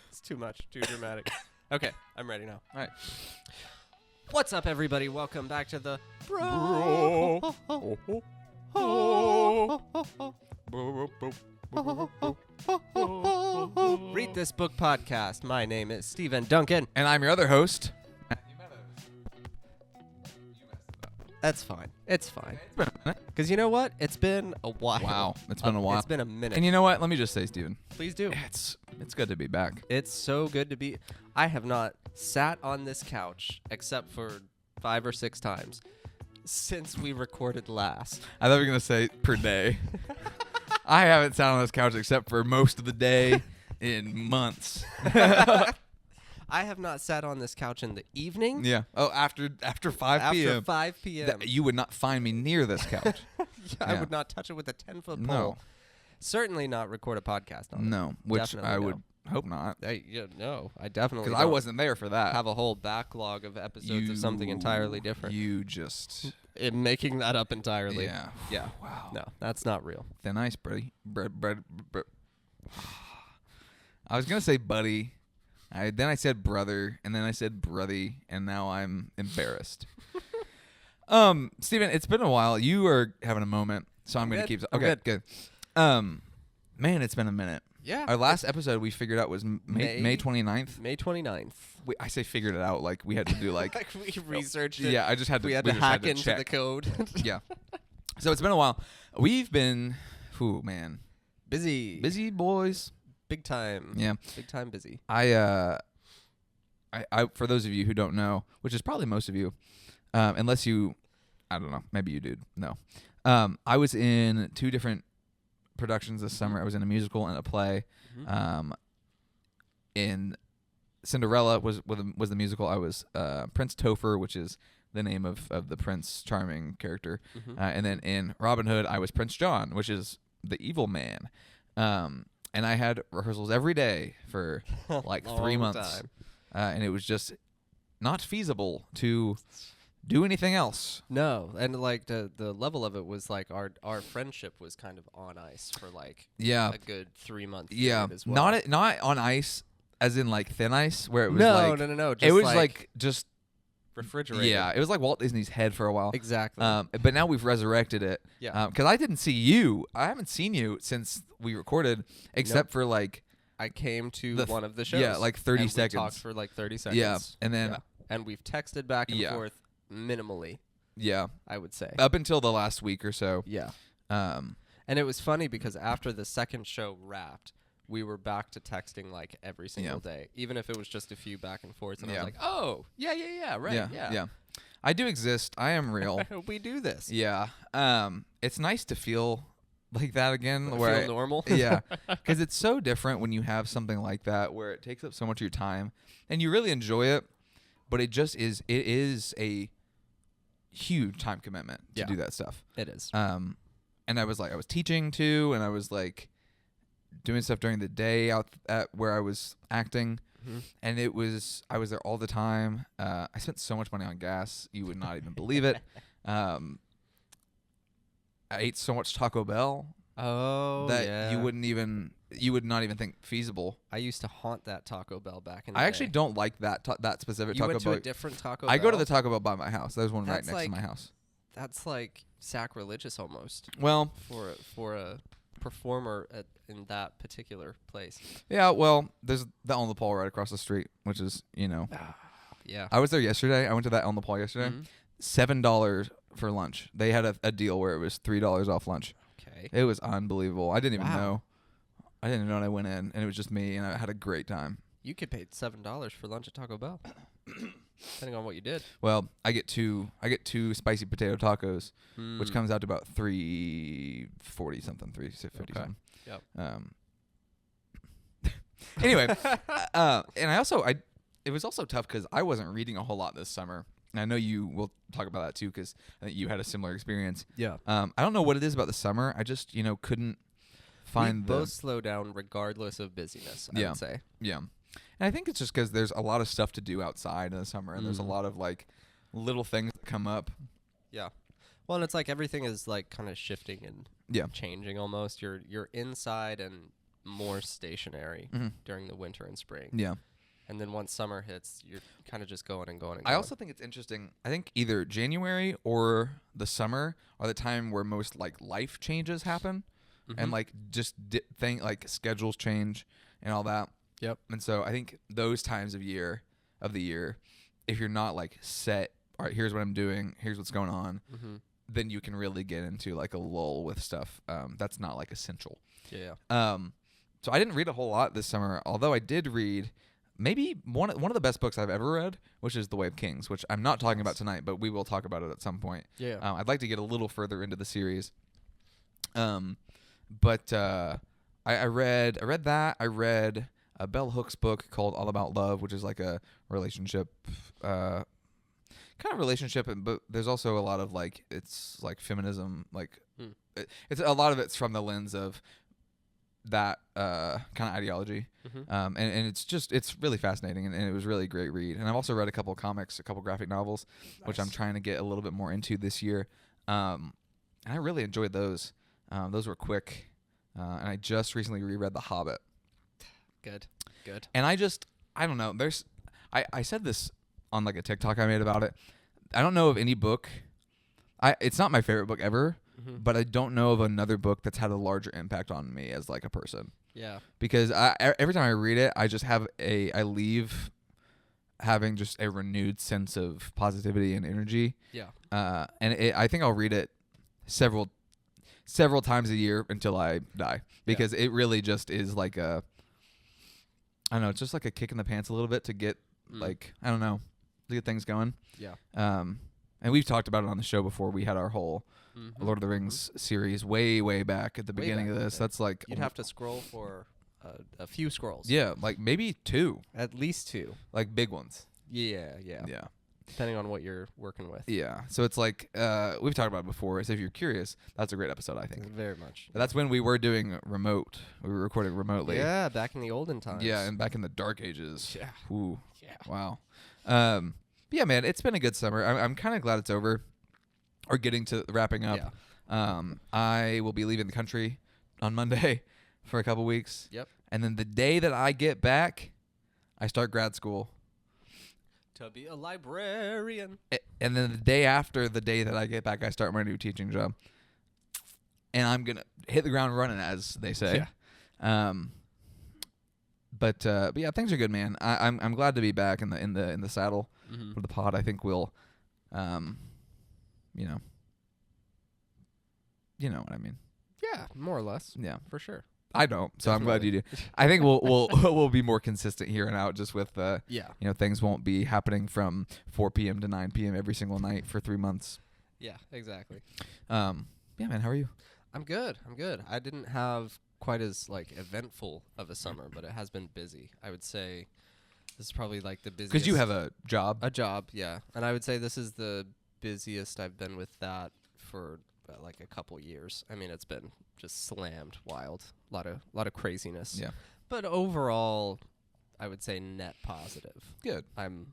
It's too much. Too dramatic. Okay, I'm ready now. All right. What's up, everybody? Welcome back to the Read This Book podcast. My name is Stephen Duncan. And I'm your other host. That's fine. It's fine. It's been a minute. Because you know what? It's been a while. Wow, it's been a while. It's been a minute. And you know what? Let me just say, Stephen, Please do. it's good to be back. It's so good to be. I have not sat on this couch except for 5 or 6 times since we recorded last. I thought you were going to say per day. I haven't sat on this couch except for most of the day in months. I have not sat on this couch in the evening. Yeah. Oh, after 5 After p.m. 5 p.m. You would not find me near this couch. I Yeah. would not touch it with a 10-foot No. pole. Certainly not record a podcast on it. No, which Definitely I no. would hope not. No, I definitely Because I don't wasn't there for that. have a whole backlog of episodes of something entirely different. You just... Making that up entirely. Yeah. Yeah. Wow. No, that's not real. Thin ice, buddy. Bread. I was going to say buddy. Then I said brother, and then I said brothy, and now I'm embarrassed. Steven, it's been a while. You are having a moment, so I'm going to good. keep... I'm Okay, good. Man, it's been a minute. Yeah. Our last episode we figured out was May 29th. May 29th. I say figured it out like we had to do like... Like we researched it. Yeah, I just had to... We had to just hack into check. the code. Yeah. So it's been a while. We've been... Ooh, man. Busy. Busy boys. Big time. Yeah. Big time busy. I for those of you who don't know, which is probably most of you, unless you, I don't know, maybe you do know. I was in 2 different productions this summer. I was in a musical and a play. Mm-hmm. In Cinderella was the musical. I was Prince Topher, which is the name of the Prince Charming character. Mm-hmm. And then in Robin Hood, I was Prince John, which is the evil man. And I had rehearsals every day for like 3 Long months. time. And it was just not feasible to do anything else. No, and like the level of it was like our friendship was kind of on ice for like Yeah. a good 3 months. Yeah. as well. Not on ice as in like thin ice where it was no, like no. Just it was like just refrigerated. yeah, it was like Walt Disney's head for a while. Exactly. But now we've resurrected it. Yeah. Because I didn't see you. I haven't seen you since we recorded, except for like I came to the one of the shows. yeah, like 30 and seconds. We talked for like 30 seconds. Yeah, and then Yeah. And we've texted back and Yeah. forth minimally, yeah, I would say. up until the last week or so. Yeah. Um, And it was funny because after the second show wrapped, we were back to texting like every single day, even if it was just a few back and forths. And I Yeah. was like, oh, yeah, right, yeah. I do exist. I am real. we do this. Yeah. It's nice to feel like that again. Feel Where normal. yeah. Because it's so different when you have something like that where it takes up so much of your time and you really enjoy it, but it is a huge time commitment to Yeah. do that stuff. It is. And I was teaching too, and I was like doing stuff during the day out at where I was acting. Mhm. And I was there all the time. I spent so much money on gas, you would not even believe it. I ate so much Taco Bell Oh, that yeah. you would not even think feasible. I used to haunt that Taco Bell back in the I day. actually don't like that specific You Taco went to Bell. a different Taco I Bell? go to the Taco Bell by my house. There's one right That's next to like- my house. That's like sacrilegious almost Well, for a performer in that particular place. yeah, well, there's the On the Paul right across the street, which is, Yeah. I was there yesterday. I went to that On the Paul yesterday. Mhm. $7 for lunch. They had a deal where it was $3 off lunch. Okay. It was unbelievable. I didn't even Wow. know. I didn't know when I went in, and it was just me, and I had a great time. You could pay $7 for lunch at Taco Bell, depending on what you did. Well, I get two spicy potato tacos, which Mm. comes out to about $3.40 something, $3.50 Okay. something. Yep. Anyway, and it was also tough because I wasn't reading a whole lot this summer. And I know you will talk about that too because I think you had a similar experience. Yeah. I don't know what it is about the summer. I just couldn't find we both slow down regardless of busyness, I Yeah. would say. yeah. And I think it's just because there's a lot of stuff to do outside in the summer, and there's a Mhm. lot of like little things that come up. Yeah. Well, and it's like everything is like kind of shifting and Yeah. changing almost. You're inside and more stationary Mhm. during the winter and spring. Yeah. And then once summer hits, you're kind of just going and going and I going. also think it's interesting. I think either January or the summer are the time where most like life changes happen, and Mhm. like just like schedules change and all that. Yep. And so I think those times of the year, if you're not like set, all right, here's what I'm doing, here's what's going on, Mhm. then you can really get into like a lull with stuff that's not like essential. Yeah. So I didn't read a whole lot this summer, although I did read maybe one of the best books I've ever read, which is The Way of Kings, which I'm not talking about tonight, but we will talk about it at some point. Yeah. I'd like to get a little further into the series. But I read that. I read a Bell Hooks book called All About Love, which is like a relationship, kind of relationship, but there's also a lot of like, it's like feminism, like it's a lot of it's from the lens of that kind of ideology. Mhm. And it's really fascinating, and it was really a great read. And I've also read a couple comics, a couple graphic novels, which I'm Nice. trying to get a little bit more into this year. And I really enjoyed those. Those were quick. And I just recently reread The Hobbit. Good. Good. And I don't know. I said this on like a TikTok I made about it. I don't know of any book. It's not my favorite book ever, Mhm. but I don't know of another book that's had a larger impact on me as like a person. Yeah. Because every time I read it, I just I leave having just a renewed sense of positivity and energy. Yeah. And I think I'll read it several times a year until I die, because it really just is like I don't know, it's just like a kick in the pants a little bit to get like, I don't know, to get things going. Yeah. And we've talked about it on the show before. We had our whole Mhm. Lord of the Rings series way back at the Way beginning back of in the this. day. That's like You'd have to scroll for a few scrolls. yeah, like maybe 2, At least 2. like big ones. Yeah. Yeah. Depending on what you're working with. Yeah. So it's like we've talked about it before. So if you're curious, that's a great episode, I think. Very much. But that's when we were doing remote. We were recording remotely. Yeah, back in the olden times. Yeah, and back in the dark ages. Yeah. Ooh. Yeah. Wow. Yeah, man, it's been a good summer. I'm kind of glad it's over, or getting to wrapping up. Yeah. I will be leaving the country on Monday for a couple weeks. Yep. And then the day that I get back, I start grad school. To be a librarian. And then the day after the day that I get back, I start my new teaching job. And I'm going to hit the ground running, as they say. Yeah. But yeah, things are good, man. I'm glad to be back in the saddle Mhm. with the pod. I think we'll, you know what I mean. Yeah, more or less. Yeah, For sure. I don't. So I'm glad Definitely. you do. I think we'll we'll be more consistent here and out, just with Yeah. things won't be happening from 4 p.m. to 9 p.m. every single night for 3 months. Yeah, exactly. Yeah, man. How are you? I'm good. I didn't have quite as like eventful of a summer, but it has been busy. I would say this is probably like the busiest. Because you have a job. a job, yeah. And I would say this is the busiest I've been with that for like a couple years. I mean, it's been just slammed wild. A lot of craziness. Yeah. But overall, I would say net positive. Good. I'm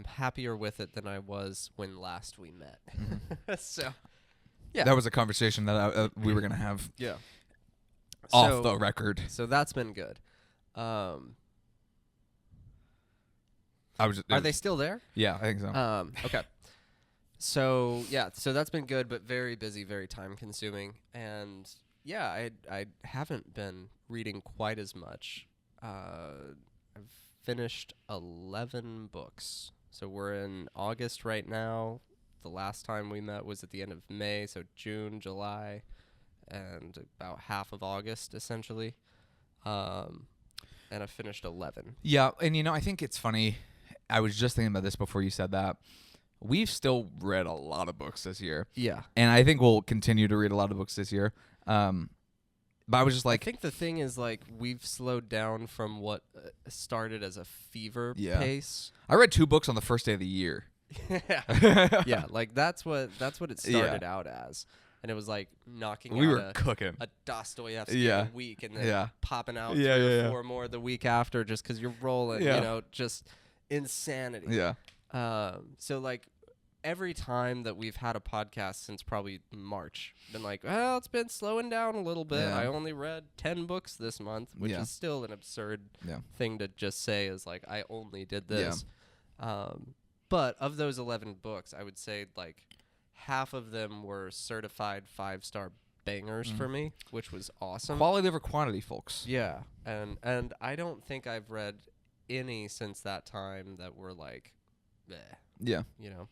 happier with it than I was when last we met. So, yeah. That was a conversation that we were gonna have Yeah. off the record. So that's been good. I was. Are they still there? Yeah, I think so. Okay. So yeah, so that's been good, but very busy, very time consuming, and yeah, I haven't been reading quite as much. I've finished 11 books, so we're in August right now. The last time we met was at the end of May, so June, July, and about half of August essentially. And I finished 11. Yeah, and I think it's funny. I was just thinking about this before you said that. We've still read a lot of books this year. Yeah. And I think we'll continue to read a lot of books this year. But I was just like, I think the thing is, like, we've slowed down from what started as a fever Yeah. pace. I read 2 books on the first day of the year. Yeah, like that's what it started out as, and it was like knocking We out were cooking. a Dostoevsky Yeah. a week, and then Yeah. popping out Yeah, 3 yeah, or yeah. 4 more the week after, just because you're rolling. Yeah. Just insanity. Yeah. So like every time that we've had a podcast since probably March, been like, well, it's been slowing down a little bit. Yeah. I only read 10 books this month, which Yeah. is still an absurd Yeah. thing to just say is like, I only did this. But of those 11 books, I would say like half of them were certified 5-star bangers for me, which was awesome. Quality over quantity, folks. Yeah. And I don't think I've read any since that time that were like, bleh, Yeah. you know.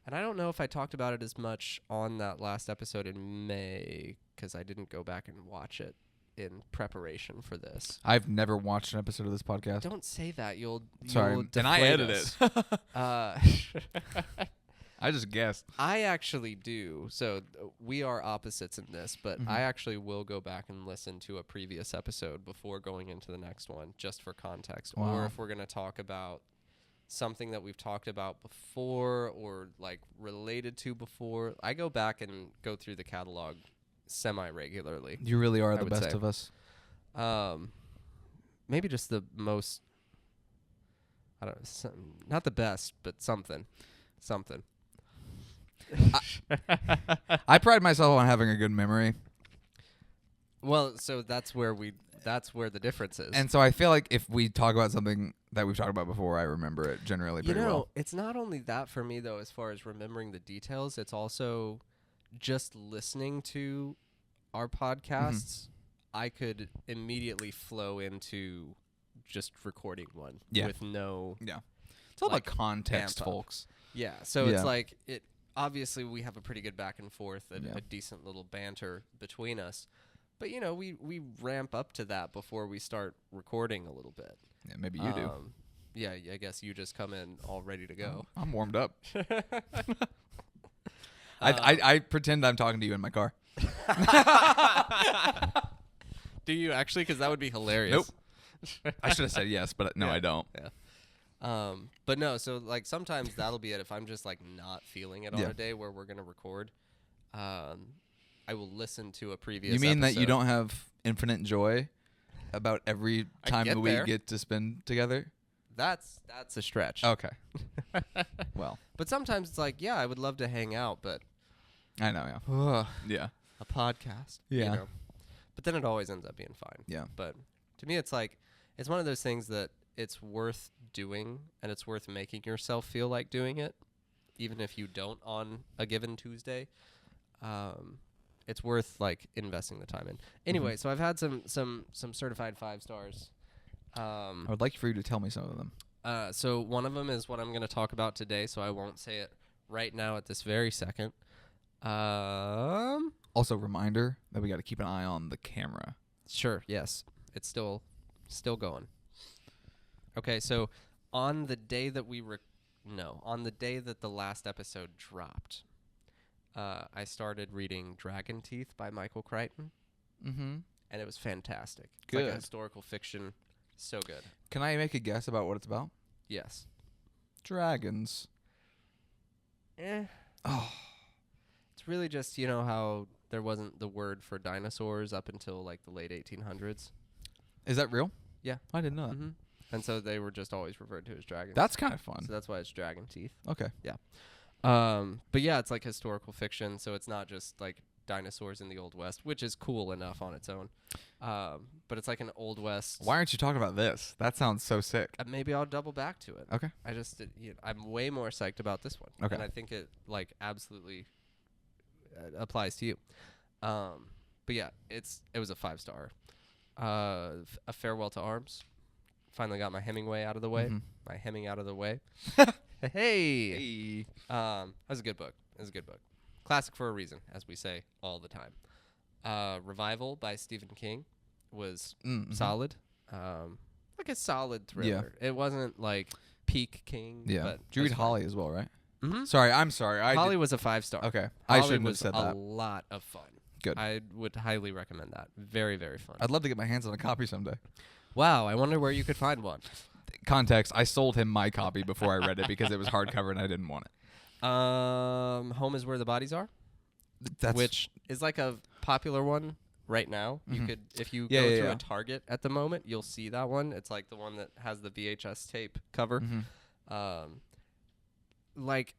And I don't know if I talked about it as much on that last episode in May because I didn't go back and watch it in preparation for this. I've never watched an episode of this podcast. Don't say that. You'll Sorry, and I deflate edit us. I just guessed. I actually do. So we are opposites in this, but I actually will go back and listen to a previous episode before going into the next one, just for context. Wow. Or if we're going to talk about something that we've talked about before or like related to before, I go back and go through the catalog semi-regularly. You really are I the would best say. of us. Maybe just the most, I don't know, not the best, but something. I pride myself on having a good memory. Well, so that's where the difference is. And so I feel like if we talk about something that we've talked about before, I remember it generally pretty well. It's not only that for me though, as far as remembering the details, it's also just listening to our podcasts. I could immediately flow into just recording one with no. Yeah. It's all like, about context, amp up. folks. Yeah. So Yeah. it's like it. Obviously, we have a pretty good back and forth, Yeah. a decent little banter between us. But we ramp up to that before we start recording a little bit. Yeah, maybe you do. Yeah, I guess you just come in all ready to go. I'm warmed up. I pretend I'm talking to you in my car. Do you actually? Because that would be hilarious. Nope. I should have said yes, but no, Yeah. I don't. Yeah. But no, so like sometimes that'll be it. If I'm just like not feeling it on Yeah. a day where we're gonna record, I will listen to a previous. You mean that you episode. don't have infinite joy about every I time get that we there. get to spend together? That's a stretch. Okay. Well, But sometimes it's like, yeah, I would love to hang out, but I know, yeah. Yeah. a podcast. Yeah. But then it always ends up being fine. Yeah. But to me, it's like, it's one of those things that it's worth doing and it's worth making yourself feel like doing it, even if you don't on a given Tuesday. It's worth like investing the time in. Anyway, so I've had some certified 5 stars. I would like for you to tell me some of them. So one of them is what I'm going to talk about today, so I won't say it right now at this very second. Also, reminder that we got to keep an eye on the camera. Sure, yes. It's still going. Okay, so on the day that on the day that the last episode dropped, I started reading Dragon Teeth by Michael Crichton, Mm-hmm. and it was fantastic. It's like Good. a historical fiction. So good. Can I make a guess about what it's about? Yes. Dragons. Oh. It's really just, how there wasn't the word for dinosaurs up until like the late 1800s. Is that real? Yeah. I didn't know that. Mm-hmm. And so they were just always referred to as dragons. That's kind of fun. So that's why it's Dragon Teeth. Okay. But yeah, it's like historical fiction, so it's not just like dinosaurs in the Old West, which is cool enough on its own. But it's like an Old West. Why aren't you talking about this? That sounds so sick. Maybe I'll double back to it. Okay. I just, I'm way more psyched about this one. Okay. And I think it like absolutely applies to you. But yeah, it was a 5-star. A Farewell to Arms. Finally got my Hemingway out of the way. Mhm. My Hemming out of the way. Hey. That was a good book. Classic for a reason, as we say all the time. Revival by Stephen King was Mhm. solid. Like a solid thriller. It wasn't like peak King. Yeah. But Did you read Holly as well, right? Mm-hmm. Sorry, I'm sorry. Holly was a 5-star. Okay. Holly I shouldn't have was said a that. lot of fun. Good. I would highly recommend that. Very, very fun. I'd love to get my hands on a copy someday. Wow, I wonder where you could find one. Context, I sold him my copy before I read it because it was hardcover and I didn't want it. Home is Where the Bodies Are, That's which is like a popular one right now. You Mhm. could, if you Yeah, go yeah, through yeah. a Target at the moment, you'll see that one. It's like the one that has the VHS tape cover. Mhm. Like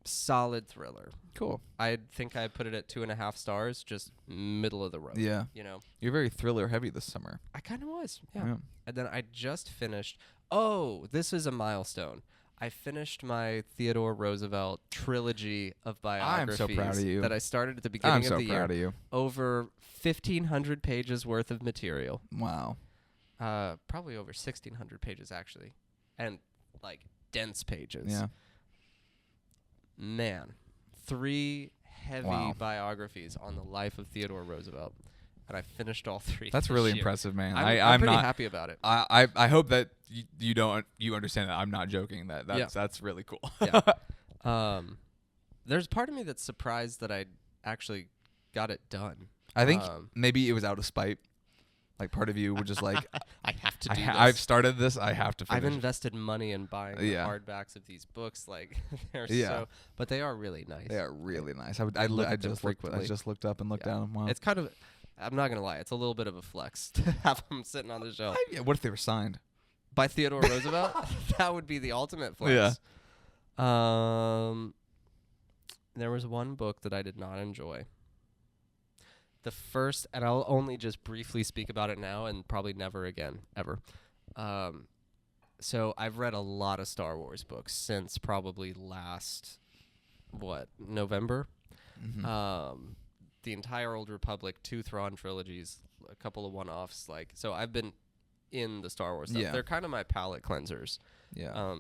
solid thriller. Cool. I think I put it at 2.5 stars, just middle of the road. Yeah. You know, You're very thriller heavy this summer. I kind of was. Yeah. And then I just finished. Oh, this is a milestone. I finished my Theodore Roosevelt trilogy of biographies. I'm so proud of you. That I started at the beginning of the year. I'm so proud of you. Over 1,500 pages worth of material. Wow. Probably over 1,600 pages actually, and like dense pages. Yeah. Man, 3 heavy Wow. biographies on the life of Theodore Roosevelt, and I finished all 3. That's this really year. impressive, man. I'm pretty not happy about it. I hope that you understand that I'm not joking. That's really cool. Yeah. There's part of me that's surprised that I actually got it done. I think maybe it was out of spite. Like part of you would just like I have to do this. I've started this. I have to finish. I've invested money in buying the Yeah. hardbacks of these books. Like they're Yeah. but they are really nice. They are really nice. look I at them frequently. just looked up and looked Yeah. down. Wow. It's kind of, I'm not gonna lie, it's a little bit of a flex to have them sitting on the shelf. Yeah, what if they were signed? By Theodore Roosevelt, that would be the ultimate flex. Yeah. There was one book that I did not enjoy. The first, and I'll only just briefly speak about it now and probably never again, ever. So I've read a lot of Star Wars books since probably last, November? Mm-hmm. The entire Old Republic, 2 Thrawn trilogies, a couple of one-offs. So I've been in the Star Wars stuff. Yeah. They're kind of my palate cleansers. Yeah.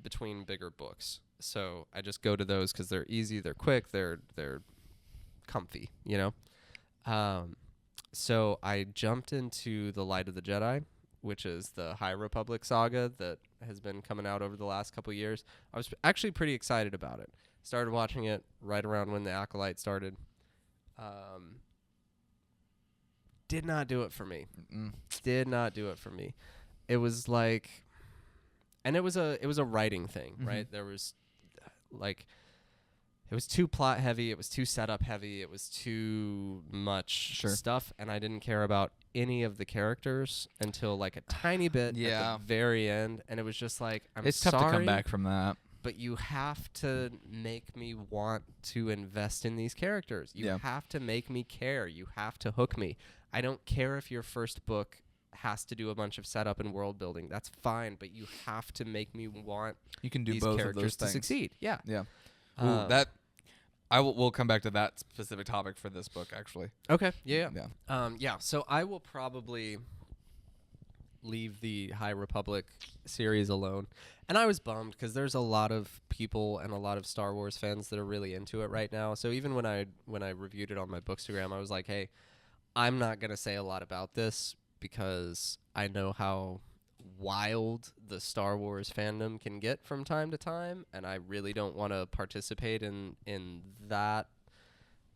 Between bigger books. So I just go to those because they're easy, they're quick, they're comfy, you know? So I jumped into The Light of the Jedi, which is the High Republic saga that has been coming out over the last couple years. I was actually pretty excited about it. Started watching it right around when the Acolyte started. Did not do it for me. Did not do it for me. It was like, and it was a writing thing, right? There was it was too plot heavy. It was too setup heavy. It was too much stuff, and I didn't care about any of the characters until like a tiny bit at the very end, and it was just like, it's tough to come back from that. But you have to make me want to invest in these characters. You have to make me care. You have to hook me. I don't care if your first book has to do a bunch of setup and world building. That's fine, but you have to make me want You can do these both of characters those to things. succeed. Yeah. Yeah. We'll come back to that specific topic for this book, actually. Okay. Yeah. So I will probably leave the High Republic series alone. And I was bummed because there's a lot of people and a lot of Star Wars fans that are really into it right now. So even when I reviewed it on my Bookstagram, I was like, hey, I'm not going to say a lot about this because I know how wild the Star Wars fandom can get from time to time, and I really don't want to participate in that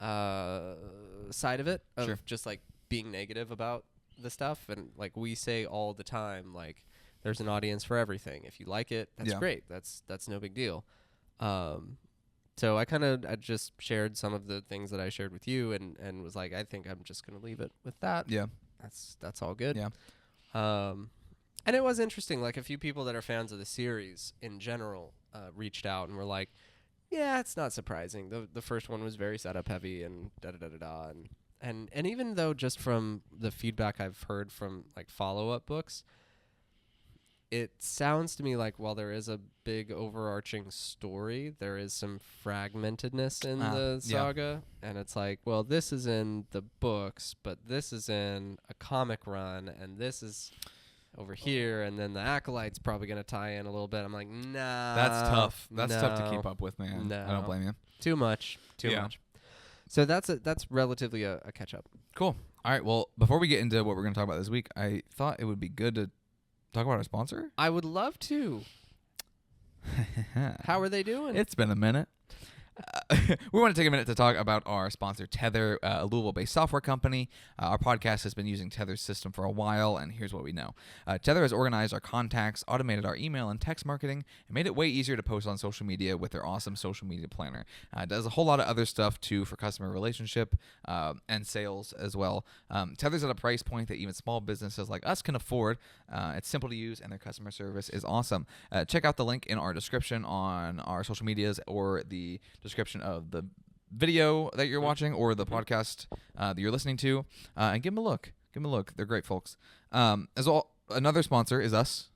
side of it, of just like being negative about the stuff. And like we say all the time, like there's an audience for everything. If you like it, that's great. That's no big deal. So I just shared some of the things that I shared with you, and was like, I think I'm just gonna leave it with that. Yeah, that's all good. Yeah. And it was interesting. Like a few people that are fans of the series in general reached out and were like, yeah, it's not surprising. The first one was very setup heavy and da-da-da-da-da. And even though just from the feedback I've heard from like follow-up books, it sounds to me like while there is a big overarching story, there is some fragmentedness in the saga. And it's like, well, this is in the books, but this is in a comic run, and this is over here, and then the Acolyte's probably going to tie in a little bit. I'm like, nah. That's tough. That's tough to keep up with, man. No. I don't blame you. Too much. Too much. So that's relatively a catch-up. Cool. All right, well, before we get into what we're going to talk about this week, I thought it would be good to talk about our sponsor. I would love to. How are they doing? It's been a minute. We want to take a minute to talk about our sponsor, Tether, a Louisville-based software company. Our podcast has been using Tether's system for a while, and here's what we know. Tether has organized our contacts, automated our email and text marketing, and made it way easier to post on social media with their awesome social media planner. It does a whole lot of other stuff, too, for customer relationship and sales as well. Tether's at a price point that even small businesses like us can afford. It's simple to use, and their customer service is awesome. Check out the link in our description on our social medias or the description of the video that you're watching or the podcast that you're listening to, and give them a look. Give them a look. They're great folks. As well, another sponsor is us,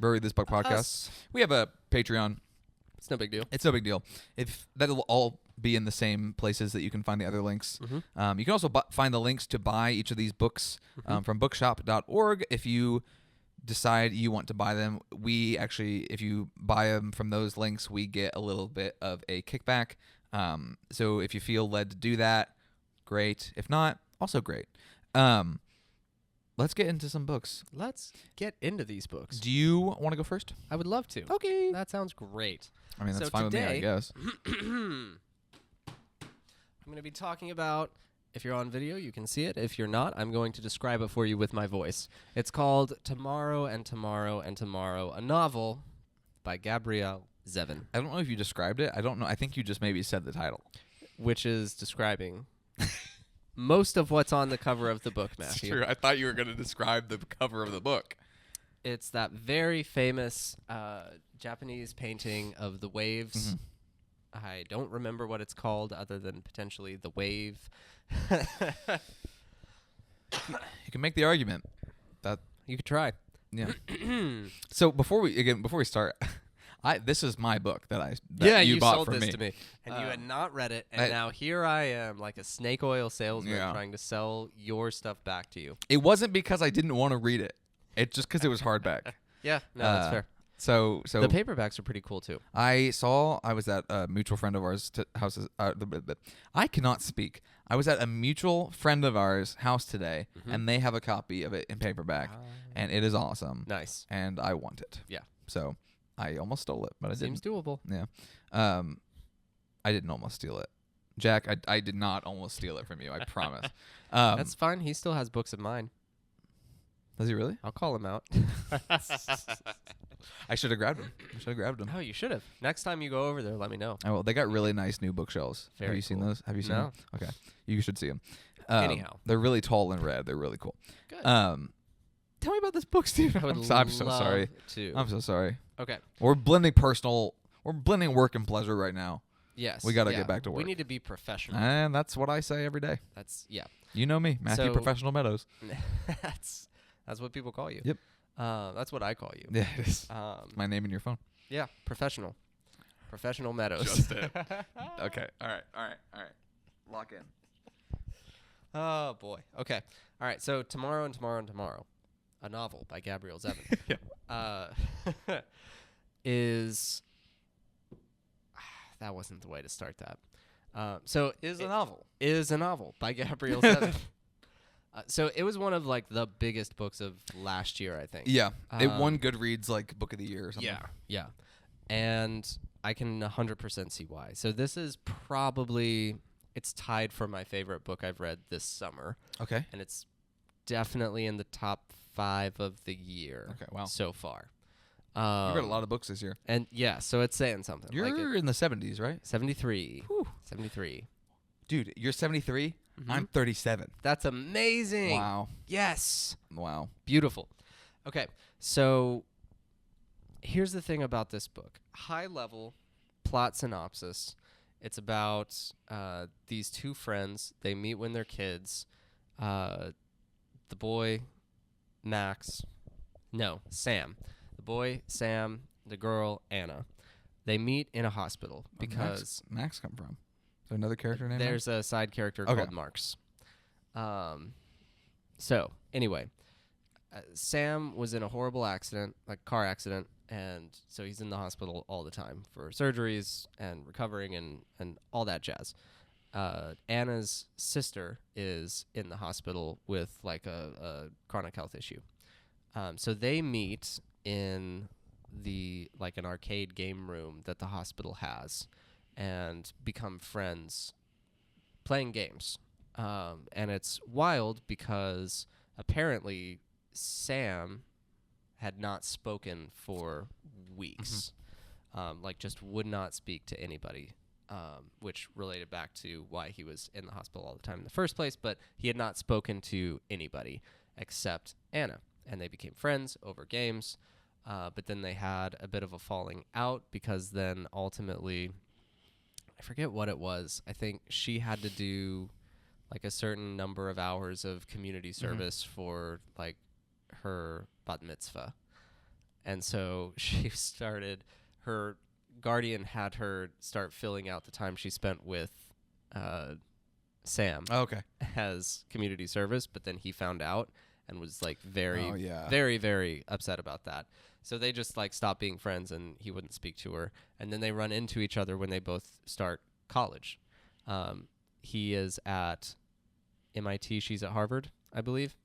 Bury This Book Podcast. Us. We have a Patreon. It's no big deal. It's no big deal. If that'll all be in the same places that you can find the other links. You can also find the links to buy each of these books from bookshop.org. If you decide you want to buy them, we actually, if you buy them from those links, we get a little bit of a kickback. So if you feel led to do that, great. If not, also great. Let's get into some books. Let's get into these books. Do you want to go first? I would love to. Okay. That sounds great. I mean, that's So fine with me, I today- guess. I'm going to be talking about, if you're on video, you can see it. If you're not, I'm going to describe it for you with my voice. It's called Tomorrow and Tomorrow and Tomorrow, a novel by Gabrielle Zevin, I don't know if you described it. I don't know. I think you just maybe said the title. which is describing most of what's on the cover of the book, Matthew. I thought you were going to describe the cover of the book. It's that very famous Japanese painting of the waves. I don't remember what it's called other than potentially The Wave. You can make the argument that You could try. yeah. So before we start, this is my book that you bought sold for this me. to me, and you had not read it, and I- now here I am, like a snake oil salesman, Yeah. trying to sell your stuff back to you. It wasn't because I didn't want to read it. It's just because it was hardback. Yeah, no, that's fair. So The paperbacks are pretty cool too. I was at a mutual friend of ours' house. I cannot speak. I was at a mutual friend of ours' house today, and they have a copy of it in paperback, and it is awesome. Nice. And I want it. Yeah. So I almost stole it, but I Seems didn't. doable. Yeah. I didn't almost steal it. Jack, I did not almost steal it from you. I promise. That's fine. He still has books of mine. Does he really? I'll call him out. I should have grabbed him. Oh, you should have. Next time you go over there, let me know. Oh, well, they got really nice new bookshelves. Have Very you seen cool. those? Have you seen No. them? Okay. You should see them. Anyhow. They're really tall and red. They're really cool. Good. Tell me about this book, Steve. I would I'm so love sorry. to. I'm so sorry. Okay. We're blending work and pleasure right now. Yes. We gotta get back to We work. need to be professional. And that's what I say every day. That's yeah. You know me, Matthew So- Professional Meadows. that's what people call you. Yep. That's what I call you. Yeah, it is. My My name in your phone. yeah, professional. Professional Meadows. Just it. Okay. All right. Lock in. Oh boy. Okay. All right. So Tomorrow and Tomorrow and Tomorrow, a novel by Gabrielle Zevin, is that wasn't the way to start that. Is a novel. Is a novel by Gabrielle Zevin. So it was one of like the biggest books of last year, I think. Yeah. It won Goodreads like Book of the Year or something. Yeah. And I can 100% see why. So this is probably, it's tied for my favorite book I've read this summer. Okay. And it's definitely in the top 5 of the year. Okay, wow. So far. You read a lot of books this year. And yeah, so it's saying something. You're like in the 70s, right? 73. Whew. 73. Dude, you're 73. I'm 37. That's amazing. Wow. Yes. Wow. Beautiful. Okay, so here's the thing about this book. High level plot synopsis. It's about these two friends. They meet when they're kids. The boy, Sam. The boy, Sam. The girl, Anna. They meet in a hospital because Max come from? Is there another character named there's a side character Okay. called Marks. So anyway, Sam was in a horrible accident, like car accident, and so he's in the hospital all the time for surgeries and recovering and all that jazz. Anna's sister is in the hospital with like a chronic health issue. So they meet in an arcade game room that the hospital has. and become friends playing games. And it's wild because apparently Sam had not spoken for weeks. Like just would not speak to anybody, which related back to why he was in the hospital all the time in the first place. But he had not spoken to anybody except Anna, and they became friends over games. But then they had a bit of a falling out because then ultimately, I forget what it was. I think she had to do like a certain number of hours of community service for like her bat mitzvah. And so she started, her guardian had her start filling out the time she spent with Sam Okay. as community service, but then he found out and was like very, Oh, yeah. very, very upset about that. So they just like stopped being friends and he wouldn't speak to her. And then they run into each other when they both start college. He is at MIT, she's at Harvard, I believe.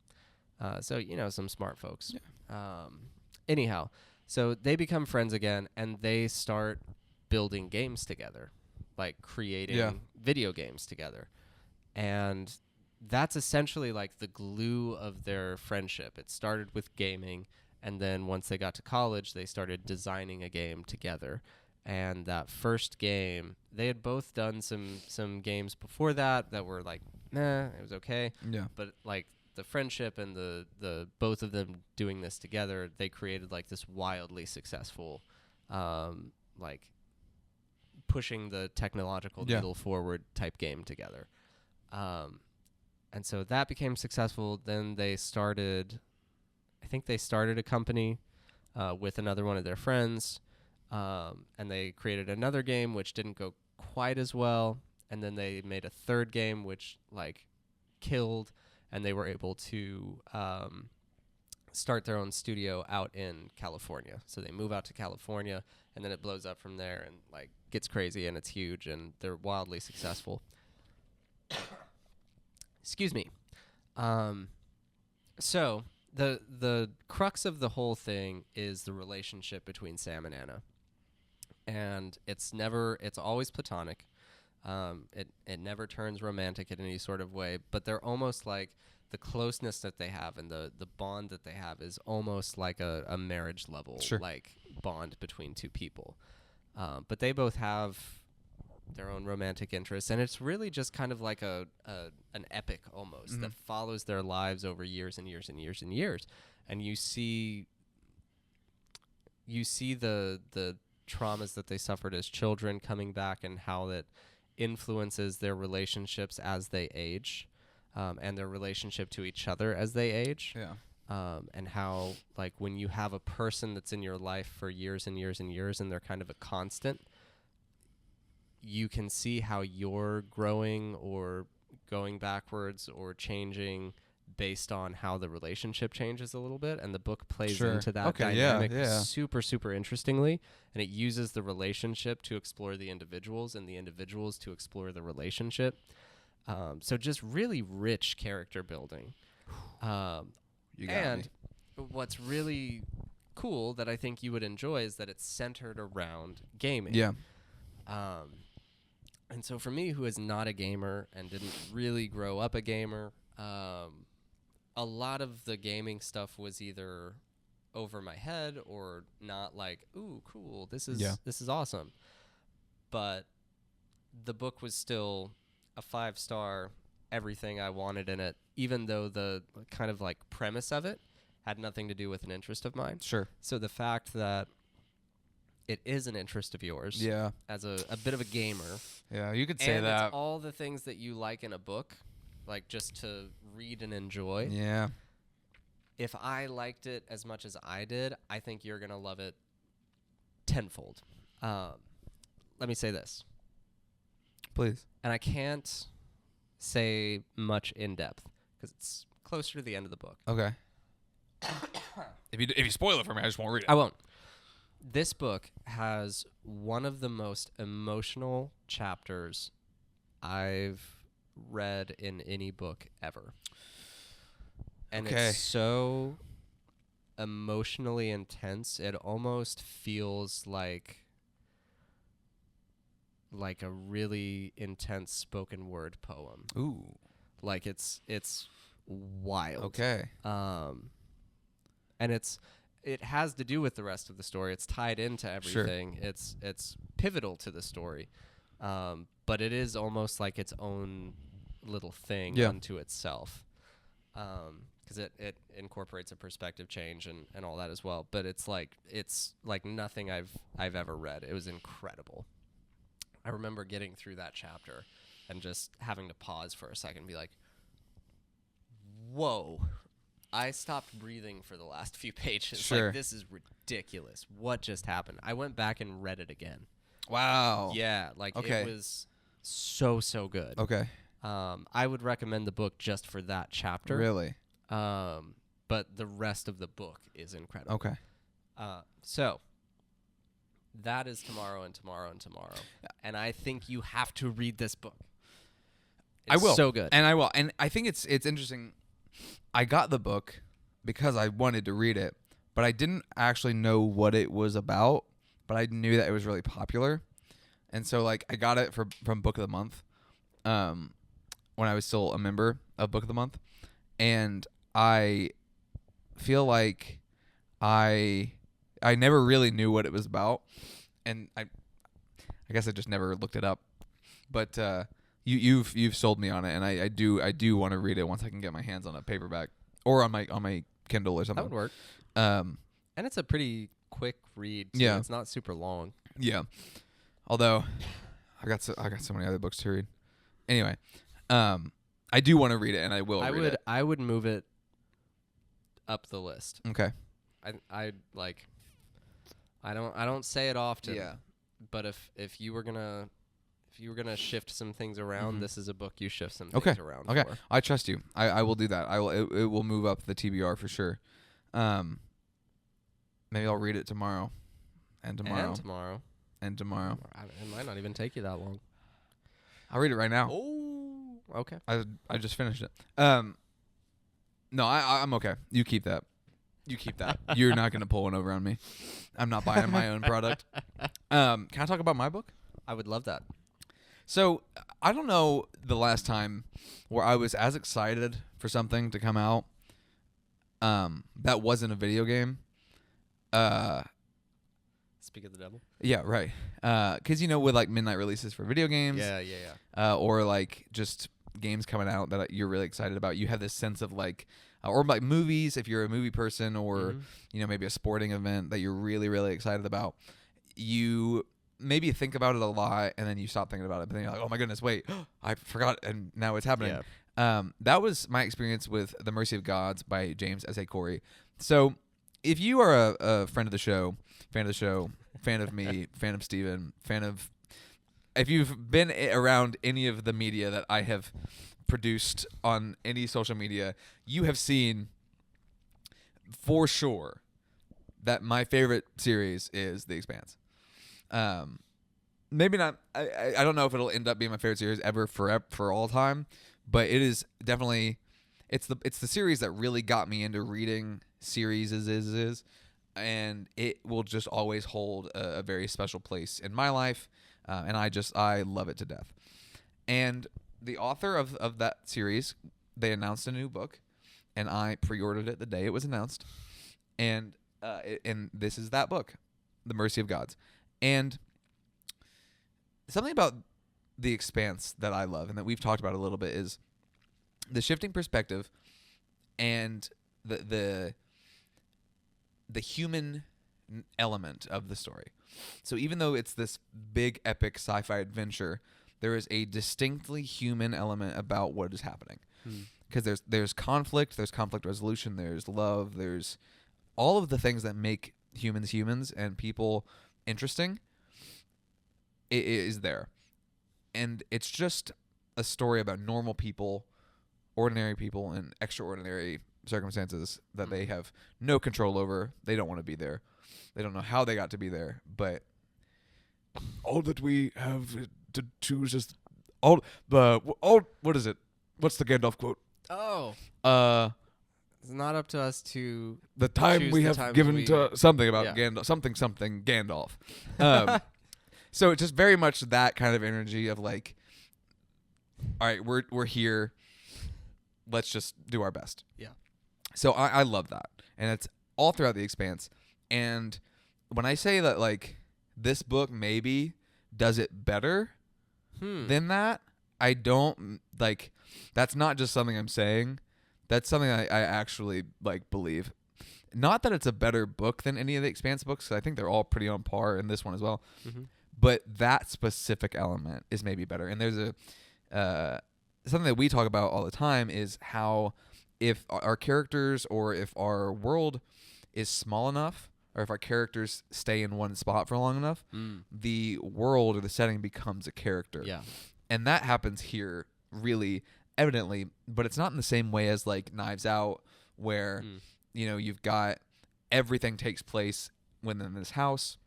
So, you know, some smart folks. Yeah. Anyhow, so they become friends again and they start building games together, like creating video games together. And that's essentially like the glue of their friendship. It started with gaming, and then once they got to college, they started designing a game together. And that first game, they had both done some games before that were like, nah, it was okay. Yeah. But like the friendship and the both of them doing this together, they created like this wildly successful, like pushing the technological needle forward type game together. And so that became successful. Then they started, I think they started a company with another one of their friends, and they created another game which didn't go quite as well. And then they made a third game which like killed, and they were able to start their own studio out in California. So they move out to California, and then it blows up from there and like gets crazy, and it's huge, and they're wildly successful. Excuse me. So the crux of the whole thing is the relationship between Sam and Anna, and it's always platonic. It never turns romantic in any sort of way, but they're almost like the closeness that they have and the bond that they have is almost like a marriage level like bond between two people. But they both have their own romantic interests, and it's really just kind of like an epic almost that follows their lives over years and years and years and years. And you see the traumas that they suffered as children coming back and how that influences their relationships as they age, and their relationship to each other as they age. And how like when you have a person that's in your life for years and years and years and they're kind of a constant, you can see how you're growing or going backwards or changing based on how the relationship changes a little bit. And the book plays into that dynamic super, super interestingly. And it uses the relationship to explore the individuals and the individuals to explore the relationship. So just really rich character building. And what's really cool that I think you would enjoy is that it's centered around gaming. And so for me, who is not a gamer and didn't really grow up a gamer, a lot of the gaming stuff was either over my head or not like, ooh, cool, this is awesome. But the book was still a 5-star, everything I wanted in it, even though the kind of like premise of it had nothing to do with an interest of mine. So the fact that it is an interest of yours as a bit of a gamer. Yeah, you could say and that. It's all the things that you like in a book, like just to read and enjoy. Yeah. If I liked it as much as I did, I think you're going to love it tenfold. Let me say this. Please. And I can't say much in depth because it's closer to the end of the book. Okay. if you spoil it for me, I just won't read it. I won't. This book has one of the most emotional chapters I've read in any book ever. And it's so emotionally intense, it almost feels like like a really intense spoken word poem. Ooh. Like it's wild. Okay. And it has to do with the rest of the story. It's tied into everything. Sure. It's pivotal to the story. But it is almost like its own little thing unto itself. Because it incorporates a perspective change and all that as well. But it's like nothing I've ever read. It was incredible. I remember getting through that chapter and just having to pause for a second and be like, whoa. I stopped breathing for the last few pages. Sure. Like, this is ridiculous. What just happened? I went back and read it again. Wow. Yeah, like it was so good. Okay. I would recommend the book just for that chapter. Really? But the rest of the book is incredible. Okay. So that is tomorrow and tomorrow and tomorrow. And I think you have to read this book. It's I will. So good. And I will. And I think it's interesting. I got the book because I wanted to read it, but I didn't actually know what it was about, but I knew that it was really popular. And so like I got it from Book of the Month when I was still a member of Book of the Month. And I feel like I never really knew what it was about, and I guess I just never looked it up. But you've sold me on it, and I do want to read it once I can get my hands on a paperback or on my Kindle or something. That would work. And it's a pretty quick read too. Yeah. It's not super long. Yeah. Although I got so many other books to read. Anyway, I do want to read it, and I will read it. I would move it up the list. Okay. I like. I don't say it often. Yeah. But if you were gonna shift some things around, this is a book you shift some Okay. things around. Okay. For. I trust you. I will do that. I will. It will move up the TBR for sure. Maybe I'll read it tomorrow, and tomorrow, and tomorrow. It might not even take you that long. I'll read it right now. Oh. Okay. I just finished it. No, I'm okay. You keep that. You're not gonna pull one over on me. I'm not buying my own product. Can I talk about my book? I would love that. So I don't know the last time where I was as excited for something to come out that wasn't a video game. Speak of the devil. Yeah, right. Because with like midnight releases for video games. Yeah. Or like just games coming out that you're really excited about. You have this sense of like, or like movies if you're a movie person, or maybe a sporting event that you're really really excited about. You maybe think about it a lot, and then you stop thinking about it. But then you're like, oh my goodness, wait, I forgot, and now it's happening. Yeah. That was my experience with The Mercy of Gods by James S.A. Corey. So if you are a friend of the show, fan of me, fan of Steven, if you've been around any of the media that I have produced on any social media, you have seen for sure that my favorite series is The Expanse. Maybe not. I don't know if it'll end up being my favorite series ever for all time, but it is definitely. It's the series that really got me into reading series and it will just always hold a very special place in my life, and I love it to death. And the author of that series, they announced a new book, and I pre-ordered it the day it was announced, and this is that book, The Mercy of Gods. And something about The Expanse that I love and that we've talked about a little bit is the shifting perspective and the human element of the story. So even though it's this big epic sci-fi adventure, there is a distinctly human element about what is happening. Because there's conflict resolution, there's love, there's all of the things that make humans and people interesting. It is there. And it's just a story about normal people, ordinary people in extraordinary circumstances that they have no control over. They don't want to be there. They don't know how they got to be there, but all that we have to choose is what is it? What's the Gandalf quote? Oh. It's not up to us to the time we have given to something about Gandalf, something Gandalf. So it's just very much that kind of energy of like, all right, we're here. Let's just do our best. Yeah. So I love that, and it's all throughout The Expanse. And when I say that, like, this book maybe does it better than that, I don't like. That's not just something I'm saying. That's something I actually like believe. Not that it's a better book than any of the Expanse books. 'Cause I think they're all pretty on par in this one as well. Mm-hmm. But that specific element is maybe better. And there's a something that we talk about all the time is how if our characters or if our world is small enough, or if our characters stay in one spot for long enough, the world or the setting becomes a character. Yeah. And that happens here really evidently, but it's not in the same way as like Knives Out, where you've got everything takes place within this house.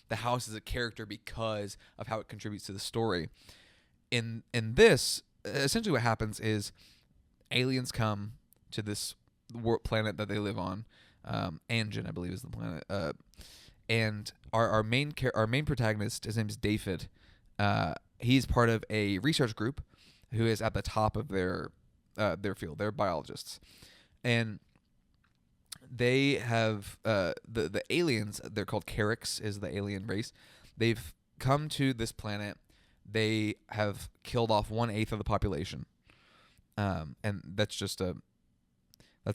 The house is a character because of how it contributes to the story. In this, essentially what happens is aliens come to this planet that they live on. Anjin, I believe, is the planet. And our main protagonist, his name is David. He's part of a research group who is at the top of their field. They're biologists, and they have the aliens. They're called Carricks, is the alien race. They've come to this planet. They have killed off 1/8 of the population, and that's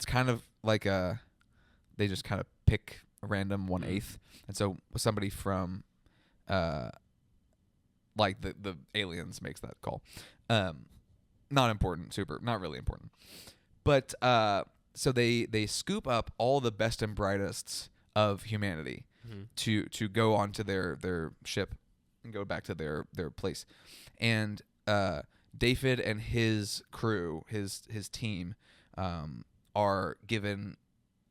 kind of like they just kind of pick a random 1/8, and so somebody from like the aliens makes that call. Not important, not really important. But so they scoop up all the best and brightest of humanity to go onto their ship and go back to their place. And David and his crew, his team, are given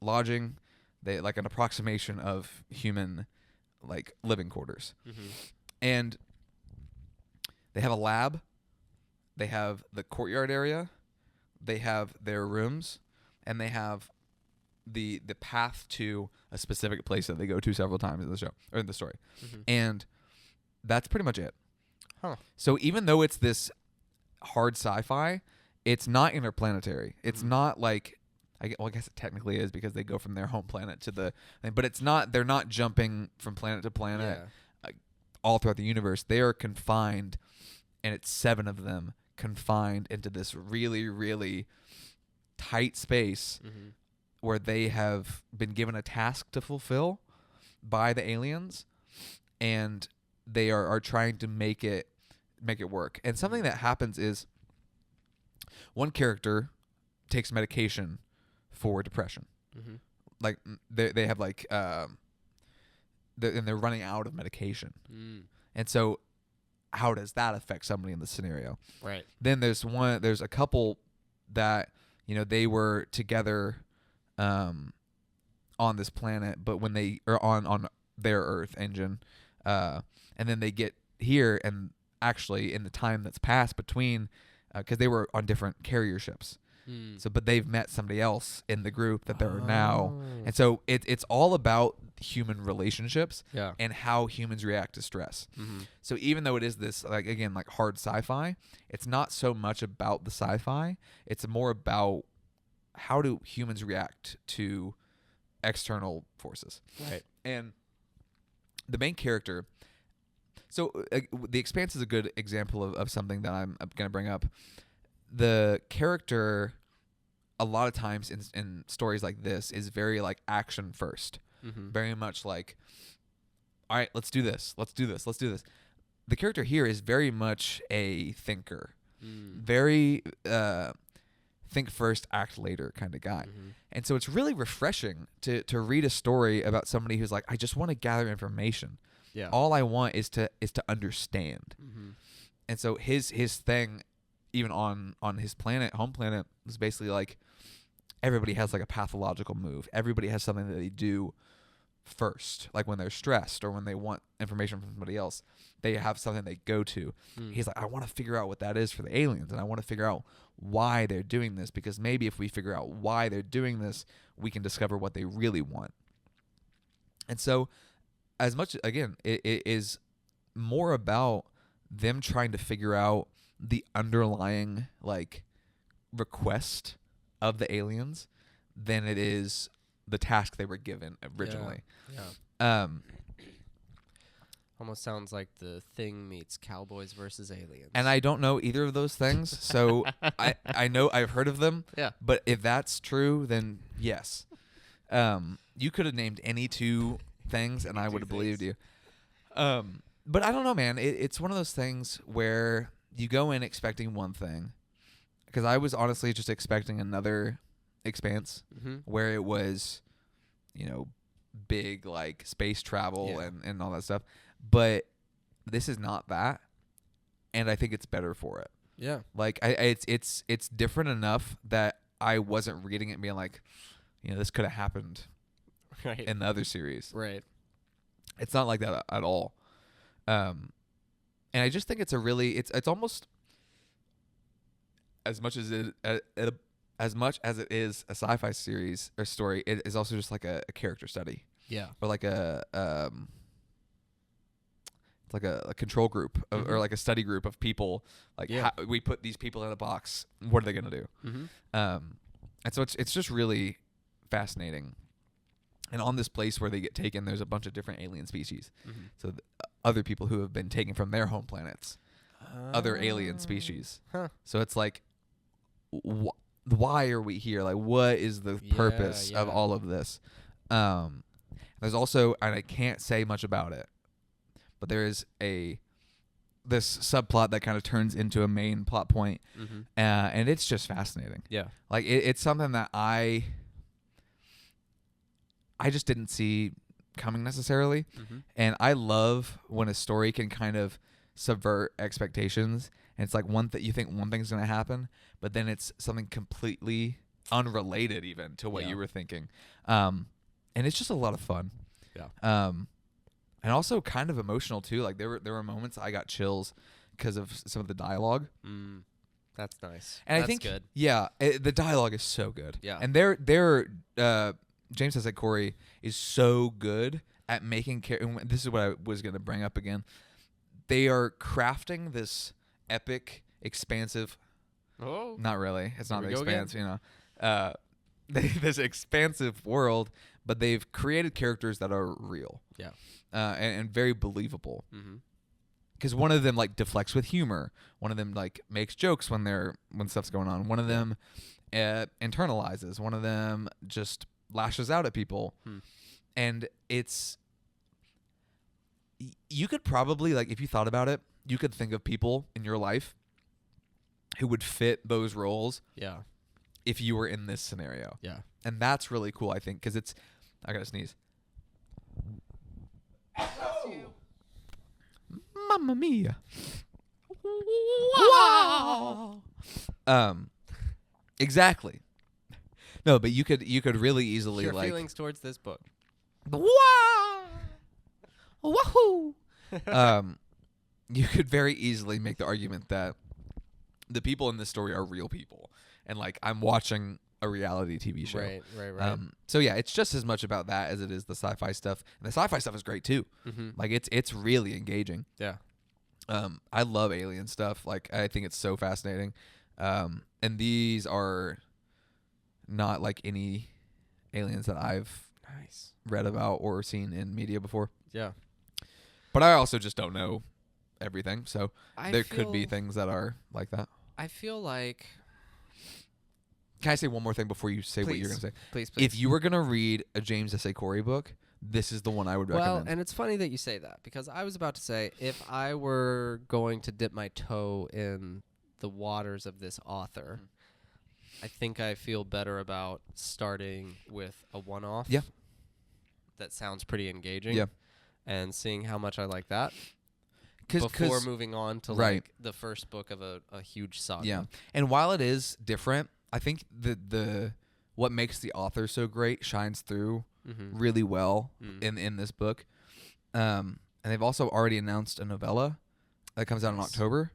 lodging, they like an approximation of human like living quarters. And they have a lab, they have the courtyard area, they have their rooms, and they have the path to a specific place that they go to several times in the show or in the story. And that's pretty much it. So even though it's this hard sci-fi, it's not interplanetary. It's not like I guess it technically is because they go from their home planet to the thing, but it's not. They're not jumping from planet to planet all throughout the universe. They are confined, and it's 7 of them confined into this really, really tight space where they have been given a task to fulfill by the aliens, and they are trying to make it work. And something that happens is one character takes medication for depression. Like they have like and they're running out of medication. And so how does that affect somebody in this scenario? Right. Then there's a couple that they were together on this planet, but when they are on their Earth engine, and then they get here, and actually in the time that's passed between, because they were on different carrier ships. So, but they've met somebody else in the group that they're now, and so it's all about human relationships and how humans react to stress. So even though it is this like hard sci-fi, it's not so much about the sci-fi. It's more about how do humans react to external forces. Right. And the main character. So The Expanse is a good example of something that I'm going to bring up. The character, a lot of times in stories like this, is very like action first. Very much like, all right, let's do this. The character here is very much a thinker. Very think first, act later kind of guy. And so it's really refreshing to read a story about somebody who's like, I just want to gather information. All I want is to understand. And so his thing, even on his home planet, was basically like everybody has like a pathological move. Everybody has something that they do first, like when they're stressed or when they want information from somebody else, they have something they go to. He's like, I want to figure out what that is for the aliens, and I want to figure out why they're doing this, because maybe if we figure out why they're doing this, we can discover what they really want. And so as much, again, it is more about them trying to figure out the underlying like request of the aliens than it is the task they were given originally. Yeah. Um, Almost sounds like The Thing meets Cowboys versus Aliens. and I don't know either of those things, so I know I've heard of them. Yeah. But if that's true, then yes. You could have named any two things, and I would have believed you. But I don't know, man. It's one of those things where you go in expecting one thing, because I was honestly just expecting another Expanse where it was, big like space travel and all that stuff. But this is not that, and I think it's better for it. Yeah. Like it's different enough that I wasn't reading it and being like, this could have happened Right. in the other series. Right. It's not like that at all. And I just think it's it's almost as much as it is a sci-fi series or story, it is also just like a character study Yeah. or like like a control group or like a study group of people. Like how we put these people in a box. What are they gonna do? And so it's just really fascinating. And on this place where they get taken, there's a bunch of different alien species. So other people who have been taken from their home planets, other alien species. Huh. So it's like, why are we here? Like, what is the purpose of all of this? There's also, and I can't say much about it, but there is this subplot that kind of turns into a main plot point, and it's just fascinating. Yeah. Like it's something that I just didn't see coming necessarily. And I love when a story can kind of subvert expectations. And it's like you think one thing's going to happen, but then it's something completely unrelated even to what you were thinking. And it's just a lot of fun. Yeah. And also kind of emotional too. Like there were moments I got chills because of some of the dialogue. That's nice. And That's I think, good. The dialogue is so good. Yeah. And James S. A. Corey is so good at making and this is what I was going to bring up again. They are crafting this epic, expansive. Oh. Not really. It's not the we go expanse, this expansive world, but they've created characters that are real. Yeah. And very believable. Because one of them like deflects with humor. One of them like makes jokes when stuff's going on. One of them internalizes. One of them just lashes out at people. And you could probably, like, if you thought about it, you could think of people in your life who would fit those roles. Yeah. If you were in this scenario. Yeah. And that's really cool, I think, because I gotta sneeze. Mamma mia. Wow. Exactly. No, but you could really easily Your like feelings towards this book. wow. Wahoo. You could very easily make the argument that the people in this story are real people, and like I'm watching a reality TV show. Right. So yeah, it's just as much about that as it is the sci-fi stuff, and the sci-fi stuff is great too. Like it's really engaging. Yeah. I love alien stuff. Like I think it's so fascinating. And these are not like any aliens that I've read about or seen in media before. Yeah. But I also just don't know everything, so there could be feel- things that are like that. I feel like. Can I say one more thing before you say what you're Please. going to say? Please. If you were going to read a James S. A. Corey book, this is the one I would Well, recommend. and it's funny that you say that, because I was about to say, if I were going to dip my toe in the waters of this author, I think I feel better about starting with a one-off. Yeah. That sounds pretty engaging. Yeah. And seeing how much I like that Cause before moving on to right. like the first book of a huge saga. Yeah. And while it is different, I think the what makes the author so great shines through really well in this book. And they've also already announced a novella that comes out in October.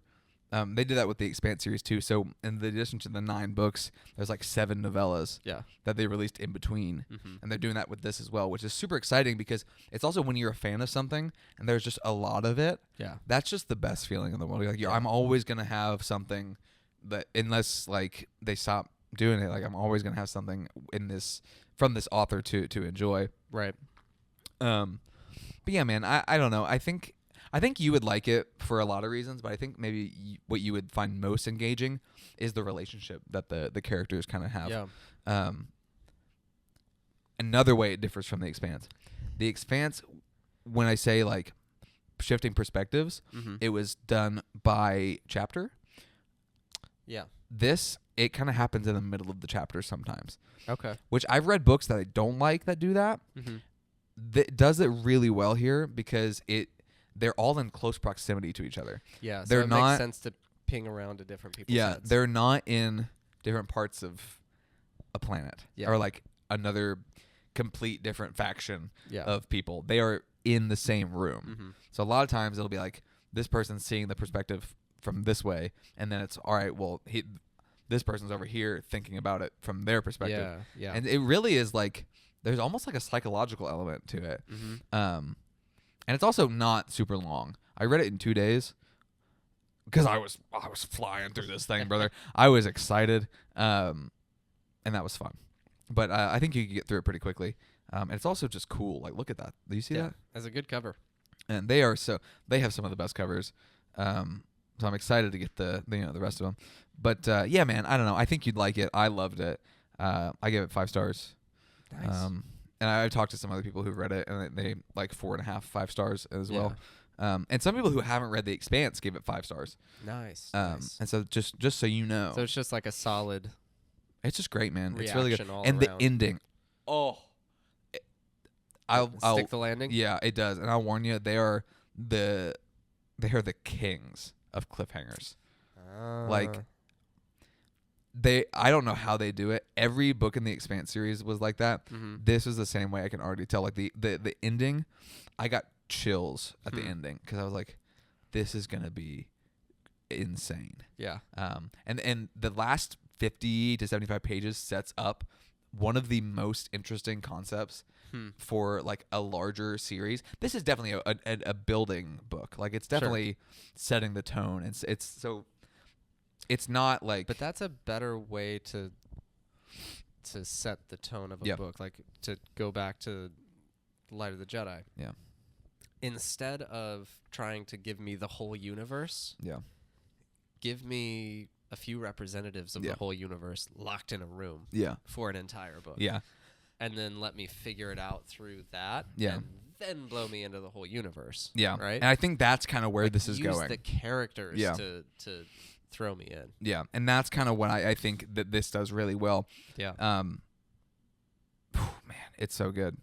They did that with the Expanse series too. So in addition to the 9 books, there's like 7 novellas Yeah. that they released in between. Mm-hmm. And they're doing that with this as well, which is super exciting because it's also when you're a fan of something and there's just a lot of it, Yeah. that's just the best feeling in the world. Like, Yeah. I'm always going to have something that, unless like they stop doing it, like I'm always going to have something in this from this author to enjoy. Right. But yeah, man, I don't know. I think you would like it for a lot of reasons, but I think maybe what you would find most engaging is the relationship that the characters kind of have. Yeah. Another way it differs from The Expanse. The Expanse, when I say like shifting perspectives, Mm-hmm. it was done by chapter. Yeah. This, it kind of happens in the middle of the chapter sometimes, Okay. which I've read books that I don't like that do that. Mm-hmm. That does it really well here because they're all in close proximity to each other. Yeah. So They're it not- makes sense to ping around to different people's Yeah, heads. they're not in different parts of a planet Yeah. or like another complete different faction Yeah. of people. They are in the same room. Mm-hmm. So a lot of times it'll be like this person's seeing the perspective from this way, and then it's all right. Well, this person's over here thinking about it from their perspective, Yeah. Yeah. and it really is like there's almost like a psychological element to it. Mm-hmm. And it's also not super long. I read it in 2 days because I was flying through this thing, brother. I was excited, and that was fun. But I think you can get through it pretty quickly. And it's also just cool. Like, look at that. Do you see that? As a good cover. And they have some of the best covers. So I'm excited to get the rest of them. But yeah, man, I don't know. I think you'd like it. I loved it. I gave it 5 stars. Nice. And I talked to some other people who read it, and they like 4.5, 5 stars as well. And some people who haven't read The Expanse gave it 5 stars. Nice. And so just so you know, So it's just like a solid it's just great, man. It's reaction really good. all And around. the ending, I'll Stick the landing. yeah, it does. And I'll warn you, they are the kings of cliffhangers. Like, I don't know how they do it. Every book in the Expanse series was like that. Mm-hmm. This is the same way. I can already tell. Like the ending, I got chills at the ending because I was like, this is gonna be insane. Yeah. And the last 50 to 75 pages sets up one of the most interesting concepts for like a larger series. This is definitely a building book. Like, it's definitely setting the tone. It's not like, But that's a better way to set the tone of a Yeah. book, like to go back to Light of the Jedi. Yeah. Instead of trying to give me the whole universe, yeah, give me a few representatives of Yeah. the whole universe locked in a room yeah, for an entire book. yeah, And then let me figure it out through that. Yeah. And then blow me into the whole universe. yeah. Right? And I think that's kind of where Like, this is use going. the characters Yeah. to throw me in. Yeah, and that's kind of what I think that this does really well. Yeah. Man, it's so good.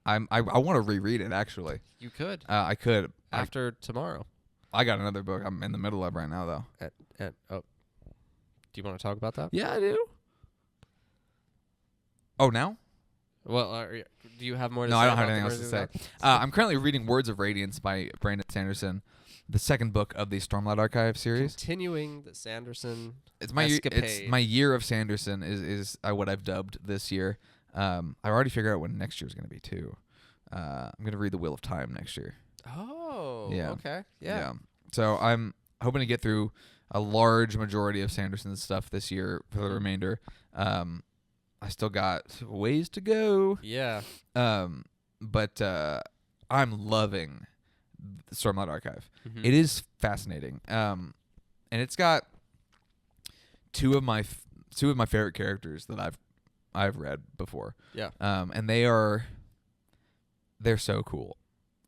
I want to reread it actually. You could I could. after tomorrow. I got another book I'm in the middle of right now though. Do you want to talk about that? Yeah, I do. Oh, now? Well, do you have more to No, say? I don't have about anything the else to Words say. of God? I'm currently reading Words of Radiance by Brandon Sanderson, the second book of the Stormlight Archive series. Continuing the Sanderson. It's my escapade. year of Sanderson is what I've dubbed this year. I already figured out what next year is going to be too. I'm going to read The Wheel of Time next year. Oh. Yeah. Okay. Yeah. So I'm hoping to get through a large majority of Sanderson's stuff this year for the remainder. I still got ways to go. Yeah. But I'm loving Stormlight Archive. Mhm. It is fascinating. And it's got two of my favorite characters that I've read before. Yeah. And they're so cool.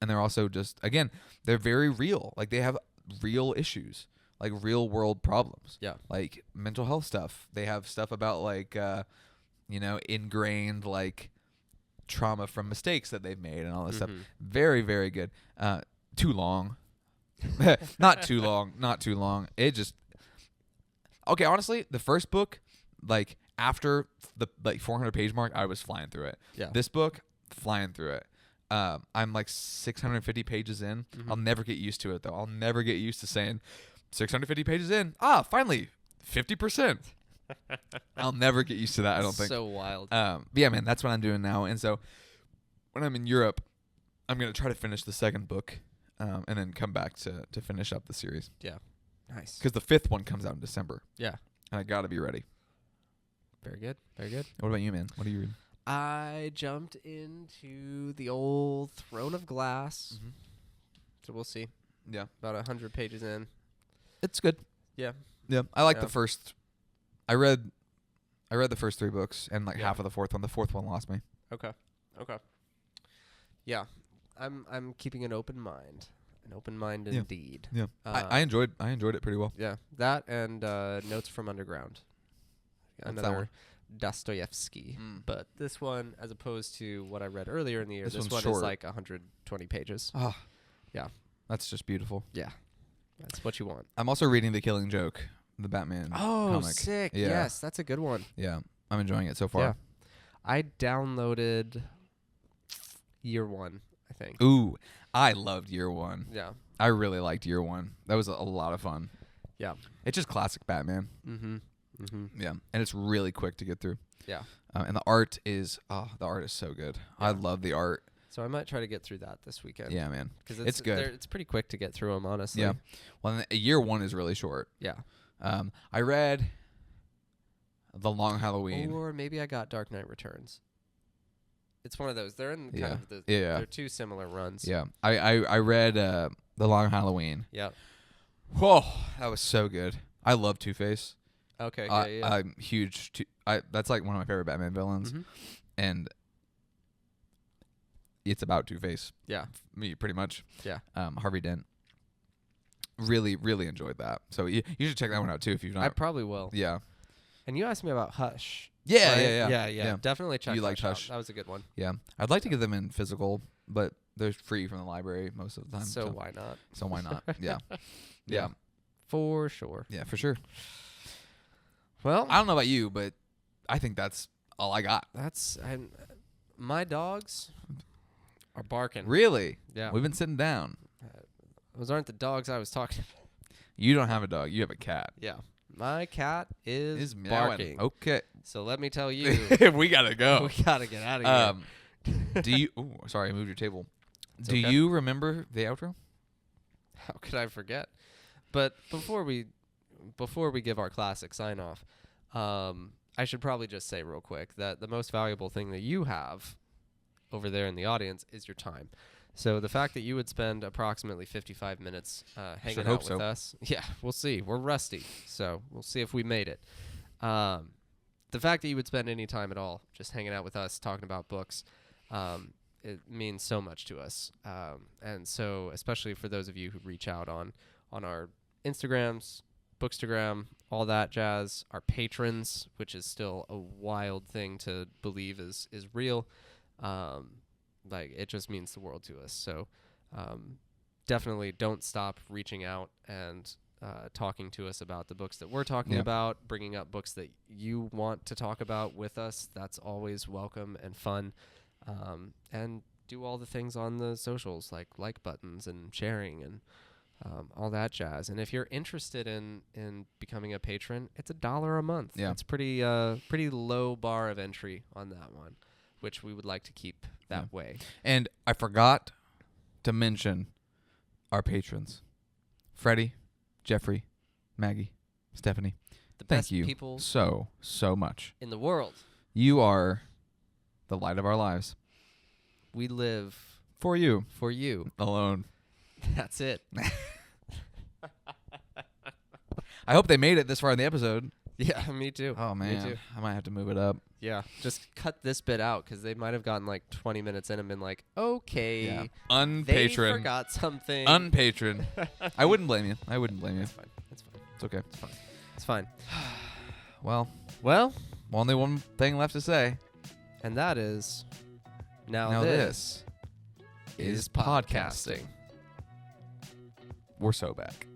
And they're also just, again, they're very real. Like, they have real issues, like real world problems. Yeah. Like mental health stuff. They have stuff about like ingrained like trauma from mistakes that they've made and all this stuff. Mhm. Very, very good. Too long. Not too long. Not too long. It just okay. Honestly, the first book, like after the 400 page mark, I was flying through it. Yeah. This book, flying through it. I'm like 650 pages in. Mhm. I'll never get used to it though. I'll never get used to saying 650 pages in. Finally, 50%. I'll never get used to that, I don't think. So wild. But yeah, man, that's what I'm doing now. And so when I'm in Europe, I'm going to try to finish the second book and then come back to finish up the series. Yeah. Nice. Because the 5th one comes out in December. Yeah. And I got to be ready. Very good. Very good. What about you, man? What are you reading? I jumped into the old Throne of Glass. Mm-hmm. So we'll see. Yeah. About 100 pages in. It's good. Yeah. Yeah. I like Yeah. the first. I read the first 3 books and like Yeah. half of the 4th one. The 4th one lost me. Okay. Yeah. I'm keeping an open mind. An open mind Yeah. indeed. Yeah. I enjoyed it pretty well. Yeah. That and Notes from Underground. What's that Another one? Dostoevsky. But this one, as opposed to what I read earlier in the year, This this one's one short. is like 120 pages. Oh. Yeah. That's just beautiful. Yeah. That's what you want. I'm also reading The Killing Joke, the Batman comic. Sick. Yeah. Yes, that's a good one. Yeah. I'm enjoying it so far. Yeah. I downloaded Year One, I think. Ooh, I loved Year One. Yeah. I really liked Year One. That was a lot of fun. Yeah. It's just classic Batman. Mm-hmm. Mm-hmm. Yeah. And it's really quick to get through. Yeah. And the art is so good. I Yeah. love the art. So I might try to get through that this weekend. Yeah, man. Because It's good. It's pretty quick to get through them, honestly. Yeah. Well, and Year One is really short. Yeah. I read The Long Halloween. Or maybe I got Dark Knight Returns. It's one of those. They're in kind Yeah. of the. Yeah. They're two similar runs. Yeah. I read The Long Halloween. Yeah. Whoa, that was so good. I love Two-Face. Okay. Yeah. I'm huge. That's like one of my favorite Batman villains, Mm-hmm. and it's about Two-Face. Yeah. Me, pretty much. Yeah. Harvey Dent. Really, really enjoyed that. So you should check that one out too if you've not. I probably will. Yeah. And you asked me about Hush. Yeah, right? yeah. Yeah. Definitely check You liked Hush out. Hush. That was a good one. Yeah. I'd like to get them in physical, but they're free from the library most of the time. So why not? So why not? Yeah. Yeah. For sure. Yeah, for sure. Well, I don't know about you, but I think that's all I got. my dogs are barking. Really? Yeah. We've been sitting down. Those aren't the dogs I was talking about. You don't have a dog. You have a cat. Yeah. My cat is meowing. barking. Okay. So let me tell you, We gotta go. we got to get out of here. Do you? Ooh, sorry, I moved your table. It's Do okay. you remember the outro? How could I forget? But before we give our classic sign off, I should probably just say real quick that the most valuable thing that you have over there in the audience is your time. So the fact that you would spend approximately 55 minutes hanging hope out with so. us, yeah, we'll see. We're rusty, so we'll see if we made it. The fact that you would spend any time at all just hanging out with us, talking about books, it means so much to us. And so, especially for those of you who reach out on our Instagrams, Bookstagram, all that jazz, our patrons, which is still a wild thing to believe is real. Like, it just means the world to us. So definitely don't stop reaching out and talking to us about the books that we're talking about, bringing up books that you want to talk about with us. That's always welcome and fun. And do all the things on the socials, like buttons and sharing and all that jazz. And if you're interested in becoming a patron, it's $1 a month. Yeah. It's pretty low bar of entry on that one, which we would like to keep that way. And I forgot to mention our patrons: Freddie, Jeffrey, Maggie, Stephanie. The Thank best you people so much. in the world. You are the light of our lives. We live For you for you. alone. That's it. I hope they made it this far in the episode. Yeah, me too. Oh man, Me too. I might have to move it up. Yeah, just cut this bit out because they might have gotten like 20 minutes in and been like, okay, Yeah. they Unpatron. forgot something. Unpatron. I wouldn't blame you. It's fine. It's fine. It's okay. It's fine. Well, Well, only one thing left to say. and that is now this is podcasting. We're so back.